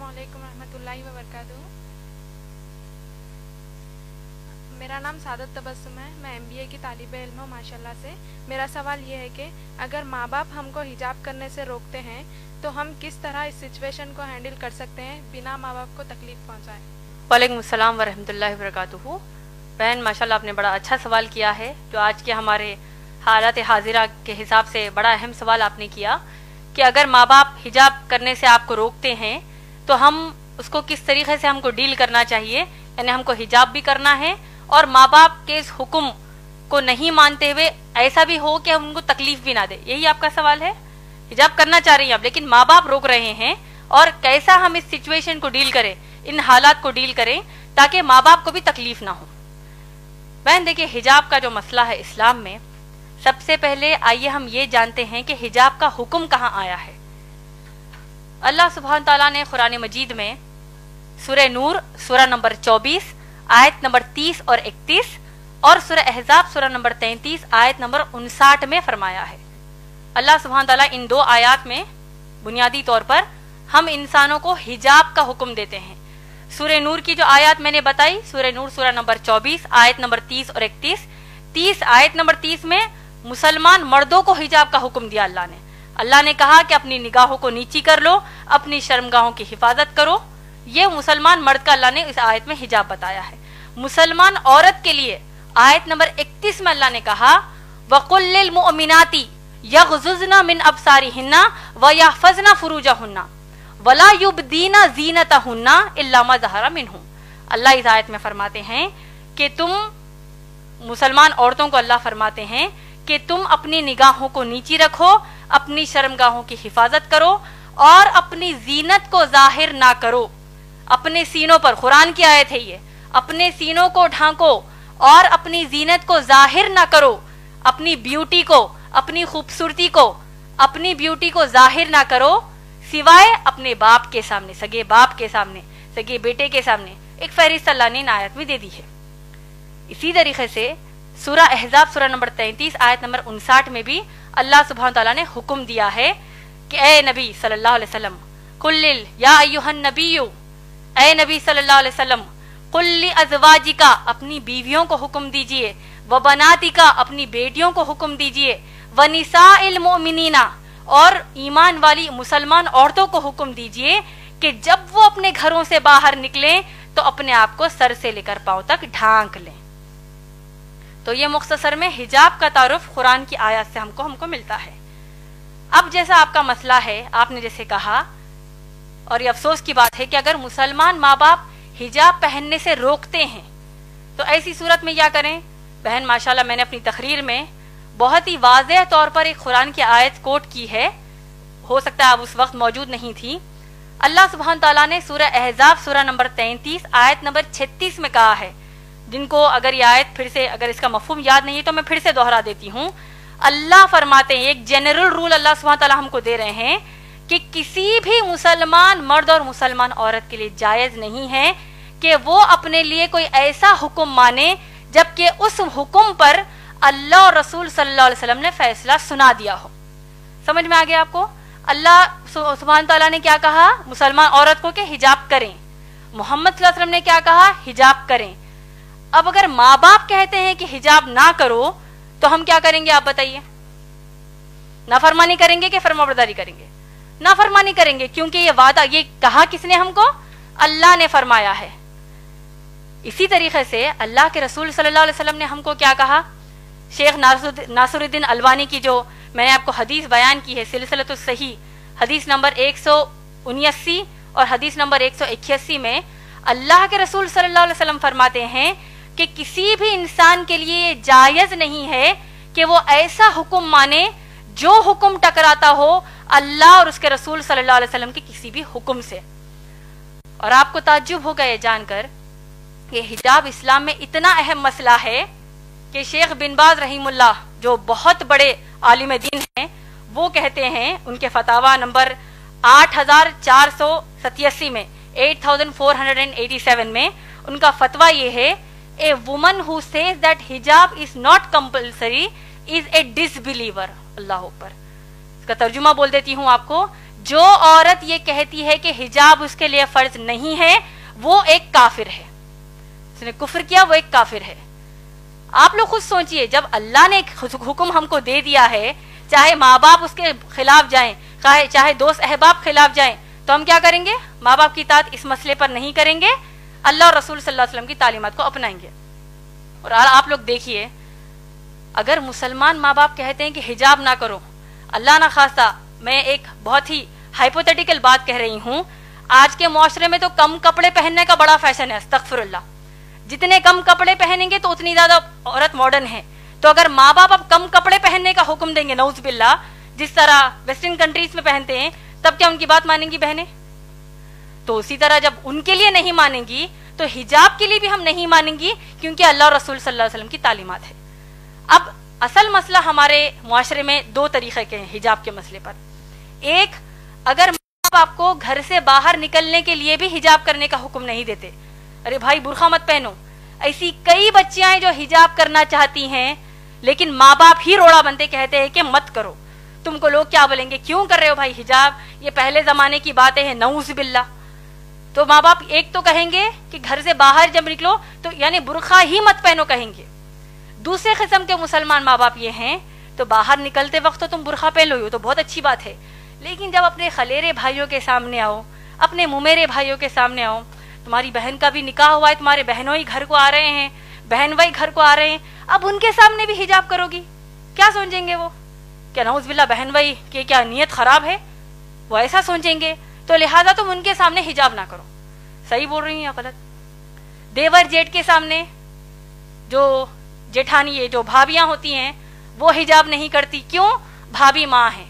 अस्सलामुअलैकुम रहमतुल्लाहि व बरकातुहू। मेरा नाम सादत तबस्सुम है। मैं MBA की तालिबे इल्म हूँ माशाल्लाह से। मेरा सवाल ये है कि अगर माँ बाप हमको हिजाब करने से रोकते हैं तो हम किस तरह इस सिचुएशन को हैंडल कर सकते हैं बिना माँ बाप को तकलीफ पहुँचाए। वालेकुम अस्सलाम व रहमतुल्लाहि व बरकातुहू। बहन माशाल्लाह आपने बड़ा अच्छा सवाल किया है, जो आज के हमारे हालात हाजिरा के हिसाब से बड़ा अहम सवाल आपने किया कि अगर माँ बाप हिजाब करने से आपको रोकते हैं तो हम उसको किस तरीके से हमको डील करना चाहिए। यानी हमको हिजाब भी करना है और माँ बाप के इस हुक्म को नहीं मानते हुए ऐसा भी हो कि हम उनको तकलीफ भी ना दे। यही आपका सवाल है। हिजाब करना चाह रही हैं आप, लेकिन माँ बाप रोक रहे हैं, और कैसा हम इस सिचुएशन को डील करें, इन हालात को डील करें ताकि माँ बाप को भी तकलीफ ना हो। बहन देखिए, हिजाब का जो मसला है इस्लाम में, सबसे पहले आइए हम ये जानते हैं कि हिजाब का हुक्म कहाँ आया है। अल्लाह सुब्हान ताला ने कुरान मजीद में सूरह नूर सूरह नंबर 24 आयत नंबर 30 और 31 और सूरह अहज़ाब सूरह नंबर 33 आयत नंबर 59 में फरमाया है। अल्लाह सुब्हान ताला इन दो आयत में बुनियादी तौर पर हम इंसानों को हिजाब का हुक्म देते हैं। सूरह नूर की जो आयत मैंने बताई, सूरह नूर सूरह नंबर 24 आयत नंबर 30 और 31 आयत नंबर 30 में मुसलमान मर्दों को हिजाब का हुक्म दिया अल्लाह ने कहा कि अपनी निगाहों को नीची कर लो, अपनी शर्मगाहों की हिफाजत करो। ये मुसलमान मर्द का अल्लाह ने इस आयत में हिजाब बताया है। मुसलमान औरत के लिए आयत नंबर 31 में अल्लाह ने कहा वकुल लिल मुअमिनाती यग़ज़ुज़ना मिन अबसारिहिन्ना व यहफ़ज़ना फुरूजहुन्ना वला युबदीना ज़ीनतहुन्ना इल्ला मा ज़हरा मिन्हु। अल्लाह इस आयत में फरमाते हैं कि तुम मुसलमान औरतों को अल्लाह फरमाते हैं कि तुम अपनी निगाहों को नीची रखो, अपनी शर्मगाहों की हिफाजत करो और अपनी जीनत को जाहिर ना करो। अपने सीनों पर, कुरान की आयत है ये, अपने सीनों को ढांको और अपनी जीनत को जाहिर ना करो। अपनी ब्यूटी को, अपनी खूबसूरती को, अपनी ब्यूटी को जाहिर ना करो सिवाय अपने बाप के सामने, सगे बाप के सामने, सगे बेटे के सामने। एक फहरिस्त अल्लाह ने इन आयत में दे दी है। इसी तरीके से सूरह अहज़ाब सूरह नंबर 33 आयत नंबर 59 में भी अल्लाह सुब्हान ताला ने हुक्म दिया है कि ए नबी सल्लल्लाहु अलैहि वसल्लम कुल्लिल या अय्युहन नबिय्यु, ए नबी सल्लल्लाहु अलैहि वसल्लम कुल्ली अज़वाजिका, अपनी बीवियों को हुक्म दीजिए, व बनातिका, अपनी बेटियों को हुक्म दीजिए, व निसाइल मुमिनीना, और ईमान वाली मुसलमान औरतों को हुक्म दीजिए कि जब वो अपने घरों से बाहर निकलें तो अपने आप को सर से लेकर पांव तक ढांक लें। तो ये मुख्तसर में हिजाब का तारुफ कुरान की आयत से हमको मिलता है। अब जैसा आपका मसला है, आपने जैसे कहा, और ये अफसोस की बात है कि अगर मुसलमान माँ बाप हिजाब पहनने से रोकते हैं तो ऐसी सूरत में क्या करें। बहन माशाल्लाह मैंने अपनी तकरीर में बहुत ही वाज़ेह तौर पर एक कुरान की आयत कोट की है, हो सकता है आप उस वक्त मौजूद नहीं थी। अल्लाह सुब्हान ताला ने सूरह अहज़ाब सूरह नंबर 33 आयत नंबर 36 में कहा है, जिनको अगर ये आयत फिर से, अगर इसका मफहूम याद नहीं है तो मैं फिर से दोहरा देती हूँ। अल्लाह फरमाते हैं, एक जनरल रूल अल्लाह सुब्हान ताला हमको दे रहे हैं कि किसी भी मुसलमान मर्द और मुसलमान औरत के लिए जायज नहीं है कि वो अपने लिए कोई ऐसा हुक्म माने जबकि उस हुक्म पर अल्लाह और रसूल सल्लल्लाहु अलैहि वसल्लम ने फैसला सुना दिया हो। समझ में आ गया आपको। अल्लाह सुब्हान ताला ने क्या कहा, मुसलमान औरत को कि हिजाब करें। मोहम्मद सल्लल्लाहु अलैहि वसल्लम ने क्या कहा, हिजाब करें। अब अगर माँ बाप कहते हैं कि हिजाब ना करो तो हम क्या करेंगे, आप बताइए। नाफरमानी करेंगे कि फरमाबरदारी करेंगे? नाफरमानी करेंगे, क्योंकि ये वादा, ये कहा किसने हमको, अल्लाह ने फरमाया है। इसी तरीके से अल्लाह के रसूल सल्लल्लाहु अलैहि वसल्लम ने हमको क्या कहा। शेख नासरुद्दीन अलवानी की जो मैंने आपको हदीस बयान की है, सिलसिलतुस सही हदीस नंबर 179 और हदीस नंबर 181 में अल्लाह के रसूल सल्लल्लाहु अलैहि वसल्लम फरमाते हैं कि किसी भी इंसान के लिए जायज नहीं है कि वो ऐसा हुक्म माने जो हुक्म टकराता हो अल्लाह और उसके रसूल सल्लल्लाहु अलैहि वसल्लम के किसी भी हुक्म से। और आपको ताज्जुब होगा ये जानकर कि हिजाब इस्लाम में इतना अहम मसला है कि शेख बिन बाज रहीमुल्लाह, जो बहुत बड़े आलिम दीन हैं, वो कहते हैं, उनके फतावा नंबर 8487 में 8487 में उनका फतवा ये है, a woman who says that hijab is not compulsory is a disbeliever. अल्लाह ऊपर, इसका तर्जुमा बोल देती हूँ आपको। جو عورت یہ کہتی ہے کہ حجاب اس کے لیے فرض نہیں ہے وہ ایک کافر ہے، اس نے کفر کیا، وہ ایک کافر ہے۔ آپ لوگ خود سوچئے، جب اللہ نے حکم ہم کو دے دیا ہے، چاہے ماں باپ اس کے خلاف جائیں، چاہے دوست احباب خلاف جائیں، تو ہم کیا کریں گے؟ ماں باپ کی اطاعت اس مسئلے پر نہیں کریں گے، اللہ اور رسول صلی اللہ علیہ وسلم کی تعلیمات کو اپنائیں گے۔ اور آپ لوگ دیکھیے، اگر مسلمان ماں باپ کہتے ہیں کہ حجاب نہ کرو، اللہ نہ خواستہ، میں ایک بہت ہی ہائپوتھیٹیکل بات کہہ رہی ہوں، آج کے معاشرے میں تو کم کپڑے پہننے کا بڑا فیشن ہے، استغفر اللہ، جتنے کم کپڑے پہنیں گے تو اتنی زیادہ عورت ماڈرن ہے۔ تو اگر ماں باپ اب کم کپڑے پہننے کا حکم دیں گے، نعوذ باللہ، جس طرح ویسٹرن کنٹریز میں پہنتے ہیں، تب کیا ان کی بات مانیں گی بہنیں؟ تو اسی طرح جب ان کے لیے نہیں مانیں گی تو حجاب کے لیے بھی ہم نہیں مانیں گی، کیونکہ اللہ اور رسول صلی اللہ علیہ وسلم کی تعلیمات ہے۔ اب اصل مسئلہ ہمارے معاشرے میں دو طریقے کے ہیں حجاب کے مسئلے پر۔ ایک، اگر ماں باپ کو گھر سے باہر نکلنے کے لیے بھی حجاب کرنے کا حکم نہیں دیتے، ارے بھائی برقع مت پہنو، ایسی کئی بچیاں ہیں جو حجاب کرنا چاہتی ہیں لیکن ماں باپ ہی روڑا بنتے کہتے ہیں کہ مت کرو، تم کو لوگ کیا بولیں گے، کیوں کر رہے ہو بھائی حجاب، یہ پہلے زمانے کی باتیں ہیں، نعوذ باللہ۔ تو ماں باپ ایک تو کہیں گے کہ گھر سے باہر جب نکلو تو یعنی برقع ہی مت پہنو کہیں گے۔ دوسرے قسم کے مسلمان ماں باپ یہ ہیں تو باہر نکلتے وقت تو تم برقع پہن لو، تو بہت اچھی بات ہے، لیکن جب اپنے خلیرے بھائیوں کے سامنے آؤ، اپنے ممیرے بھائیوں کے سامنے آؤ، تمہاری بہن کا بھی نکاح ہوا ہے، تمہارے بہنوں ہی گھر کو آ رہے ہیں، بہن بھائی گھر کو آ رہے ہیں، اب ان کے سامنے بھی حجاب کرو گی، کیا سوچیں گے وہ؟ کیا نعوذ باللہ بہن بھائی کہ کیا نیت خراب ہے؟ وہ ایسا سوچیں گے، تو لہٰذا تم ان کے سامنے حجاب نہ کرو۔ صحیح بول رہی ہیں یا غلط؟ دیور جیٹ کے سامنے، جو جیٹھانی ہے، جو بھابیاں ہوتی ہیں، وہ حجاب نہیں کرتی، کیوں؟ بھابی ماں ہے،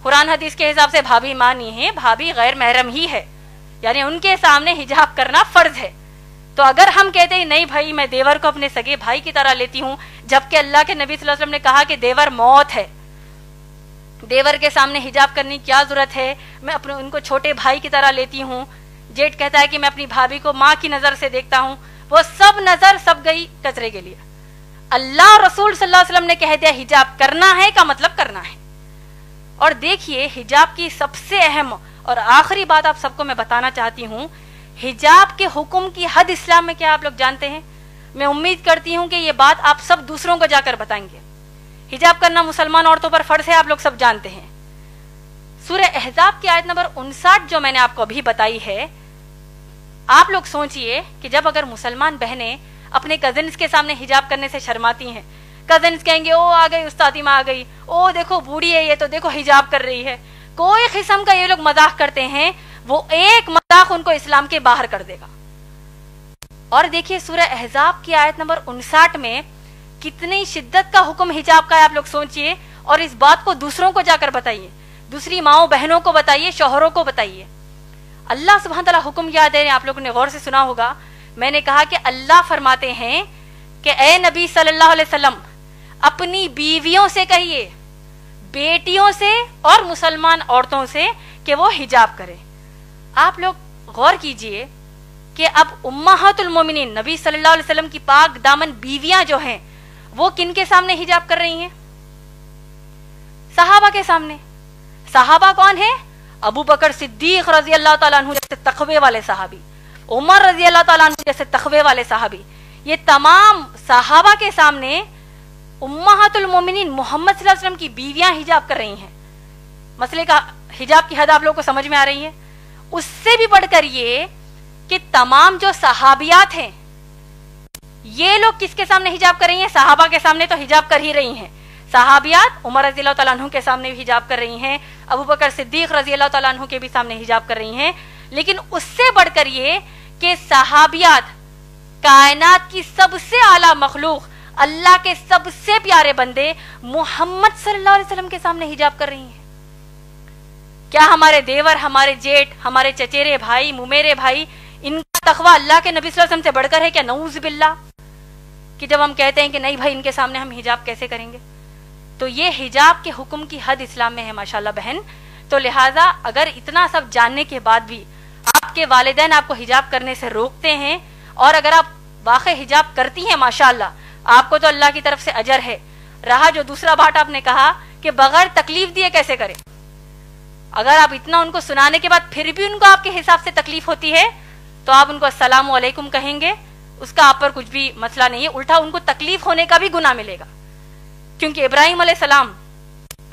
قرآن حدیث کے حساب سے بھابی ماں نہیں ہے، بھابی غیر محرم ہی ہے، یعنی ان کے سامنے حجاب کرنا فرض ہے۔ تو اگر ہم کہتے ہیں نہیں بھائی میں دیور کو اپنے سگے بھائی کی طرح لیتی ہوں، جبکہ اللہ کے نبی صلی اللہ علیہ وسلم نے کہا کہ دیور موت ہے، دیور کے سامنے حجاب کرنے کی کیا ضرورت ہے، میں اپنے ان کو چھوٹے بھائی کی طرح لیتی ہوں۔ جیٹ کہتا ہے کہ میں اپنی بھابھی کو ماں کی نظر سے دیکھتا ہوں، وہ سب نظر سب گئی کچرے کے لیے۔ اللہ اور رسول صلی اللہ علیہ وسلم نے کہہ دیا حجاب کرنا ہے کا مطلب کرنا ہے۔ اور دیکھیے حجاب کی سب سے اہم اور آخری بات آپ سب کو میں بتانا چاہتی ہوں، حجاب کے حکم کی حد اسلام میں کیا آپ لوگ جانتے ہیں؟ میں امید کرتی ہوں کہ یہ بات آپ سب دوسروں کو جا کر بتائیں گے۔ حجاب کرنا مسلمان عورتوں پر فرض ہے، آپ لوگ سب جانتے ہیں۔ سورہ احزاب کی آیت نمبر 59 جو میں نے آپ کو ابھی بتائی ہے، آپ لوگ سوچئے کہ جب اگر مسلمان بہنیں اپنے کزنز کے سامنے حجاب کرنے سے شرماتی ہیں، کزنز کہیں گے او آ گئی استادی ماں آ گئی، او دیکھو بوڑھی ہے یہ تو دیکھو حجاب کر رہی ہے، کوئی قسم کا یہ لوگ مذاق کرتے ہیں، وہ ایک مذاق ان کو اسلام کے باہر کر دے گا۔ اور دیکھیے سورہ احزاب کی آیت نمبر 59 میں کتنی شدت کا حکم حجاب کا ہے، آپ لوگ سوچئے، اور اس بات کو دوسروں کو جا کر بتائیے، دوسری ماؤں بہنوں کو بتائیے، شوہروں کو بتائیے۔ اللہ سبحانہ تعالیٰ حکم یاد ہے، آپ لوگوں نے غور سے سنا ہوگا، میں نے کہا کہ اللہ فرماتے ہیں کہ اے نبی صلی اللہ علیہ وسلم اپنی بیویوں سے کہیے، بیٹیوں سے اور مسلمان عورتوں سے کہ وہ حجاب کریں۔ آپ لوگ غور کیجئے کہ اب امہات المومنین نبی صلی اللہ علیہ وسلم کی پاک دامن بیویاں جو ہیں وہ کن کے سامنے حجاب کر رہی ہیں؟ صحابہ کے سامنے۔ صحابہ کون ہیں؟ ابو بکر صدیق رضی اللہ تعالیٰ عنہ جیسے تقوی والے صحابی، عمر رضی اللہ تعالیٰ عنہ جیسے تقوی والے صحابی، یہ تمام صحابہ کے سامنے امہات المومنین محمد صلی اللہ علیہ وسلم کی بیویاں حجاب کر رہی ہیں۔ مسئلے کا حجاب کی حد آپ لوگوں کو سمجھ میں آ رہی ہے؟ اس سے بھی بڑھ کر یہ کہ تمام جو صحابیات ہیں یہ لوگ کس کے سامنے حجاب کر رہی ہیں؟ صحابہ کے سامنے تو حجاب کر ہی رہی ہیں، صحابیات عمر رضی اللہ تعالیٰ عنہ کے سامنے بھی حجاب کر رہی ہیں، ابو بکر صدیق رضی اللہ تعالیٰ عنہ کے بھی سامنے حجاب کر رہی ہیں، لیکن اس سے بڑھ کر یہ کہ صحابیات کائنات کی سب سے اعلیٰ مخلوق، اللہ کے سب سے پیارے بندے محمد صلی اللہ علیہ وسلم کے سامنے حجاب کر رہی ہیں۔ کیا ہمارے دیور، ہمارے جیٹ، ہمارے چچیرے بھائی، ممیرے بھائی، ان کا تقویٰ اللہ کے نبی صلی اللہ علیہ وسلم سے بڑھ کر ہے کیا؟ نعوذ باللہ، کہ جب ہم کہتے ہیں کہ نہیں بھائی ان کے سامنے ہم حجاب کیسے کریں گے؟ تو یہ حجاب کے حکم کی حد اسلام میں ہے ماشاءاللہ بہن۔ تو لہٰذا اگر اتنا سب جاننے کے بعد بھی آپ کے والدین آپ کو حجاب کرنے سے روکتے ہیں، اور اگر آپ واقع حجاب کرتی ہیں ماشاءاللہ، آپ کو تو اللہ کی طرف سے اجر ہے۔ رہا جو دوسرا بات آپ نے کہا کہ بغیر تکلیف دیے کیسے کریں، अगर आप इतना उनको सुनाने के बाद फिर भी उनको आपके हिसाब से तकलीफ होती है तो आप उनको अस्सलामु अलैकुम कहेंगे, उसका आप पर कुछ भी मसला नहीं है, उल्टा उनको तकलीफ होने का भी गुनाह मिलेगा। क्योंकि इब्राहिम अलैहिस्सलाम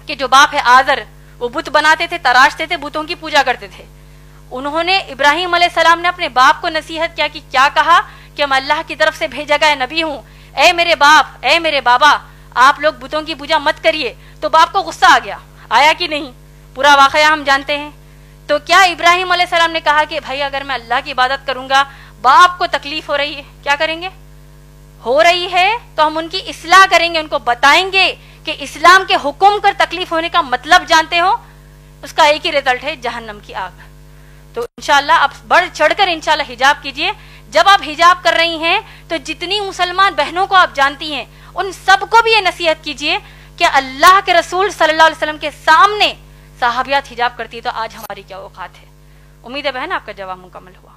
के जो बाप है आज़र, वो बुत बनाते थे, तराशते थे, बुतों की पूजा करते थे। उन्होंने इब्राहिम अलैहिस्सलाम ने अपने बाप को नसीहत किया कि क्या कहा कि मैं अल्लाह की तरफ से भेजा गया नबी हूं, ए मेरे बाप, ए मेरे बाबा, आप लोग बुतों की पूजा मत करिए। तो बाप को गुस्सा आ गया, आया कि नहीं, पूरा वाकया हम जानते हैं। तो क्या इब्राहिम अलैहिस्सलाम ने कहा कि भाई अगर मैं अल्लाह की इबादत करूंगा, बाप को तकलीफ हो रही है, क्या करेंगे, हो रही है तो हम उनकी इस्लाह करेंगे, उनको बताएंगे कि इस्लाम के हुक्म कर तकलीफ होने का मतलब जानते हो, उसका एक ही रिजल्ट है, जहन्नम की आग। तो इंशाल्लाह आप बढ़ चढ़कर इंशाल्लाह हिजाब कीजिए। जब आप हिजाब कर रही हैं तो जितनी मुसलमान बहनों को आप जानती हैं उन सबको भी ये नसीहत कीजिए कि अल्लाह के रसूल सल्लल्लाहु अलैहि वसल्लम के सामने सहाबियात हिजाब करती है तो आज हमारी क्या औकात है। उम्मीद है बहन आपका जवाब मुकम्मल हुआ।